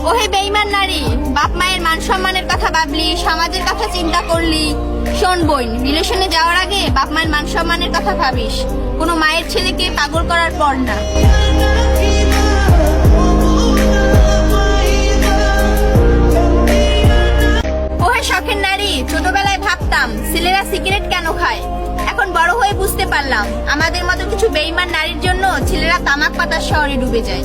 ওহে বেঈমান নারী, বাপ মায়ের মান সম্মানের কথা ভাবলি, সমাজের কথা চিন্তা করলি। শোন বোন, রিলেশনে যাওয়ার আগে বাপ মায়ের মান সম্মানের কথা ভাবিস, কোনো মায়ের ছেলেকে পাগল করার পর না। ওহে শখের নারী, ছোটবেলায় ভাবতাম ছেলেরা সিগারেট কেন খায়, এখন বড় হয়ে বুঝতে পারলাম আমাদের মতো কিছু বেঈমান নারীর জন্য ছেলেরা তামাক পাতার শহরে ডুবে যায়।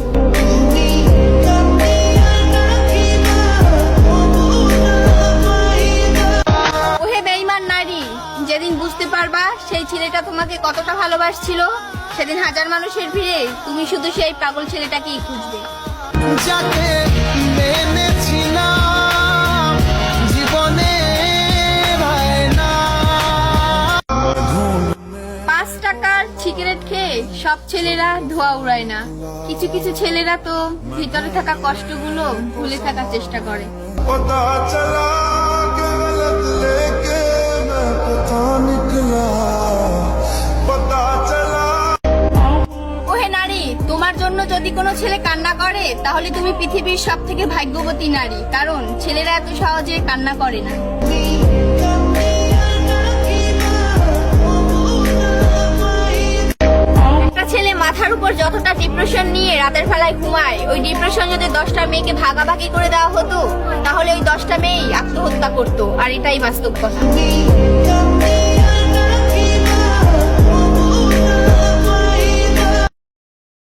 ওহে বেঈমান নারী, যেদিন বুঝতে পারবা সেই ছেলেটা তোমাকে কতটা ভালোবাসছিল, সেদিন হাজার মানুষের ভিড়ে তুমি শুধু সেই পাগল ছেলেটাকেই খুঁজবে। যাকে মেনেছিলাম জীবনে ভাই না। 5 টাকার সিগারেট খেয়ে সব ছেলেরা ধোঁয়া উড়ায় না, কিছু কিছু ছেলেরা তো ভিতরে থাকা কষ্টগুলো ভুলে থাকার চেষ্টা করে। पता चला कि गलत लेके मैं पता निकला, पता चला। ওহে নারী, তোমার জন্য যদি কোনো ছেলে কান্না করে তাহলে তুমি পৃথিবীর সব থেকে ভাগ্যবতী নারী, কারণ ছেলেরা এত সহজে কান্না করে না। একটা ছেলে মাথার উপর যতটা ডিপ্রেশন নিয়ে রাতের বেলায় ঘুমায়, ওই ডিপ্রেশন যদি 10টা মেয়েকে ভাগাভাগি করে দেওয়া হতো তাহলে ওই 10টা মেয়েই আত্মহত্যা করতো, আর এটাই বাস্তব কথা।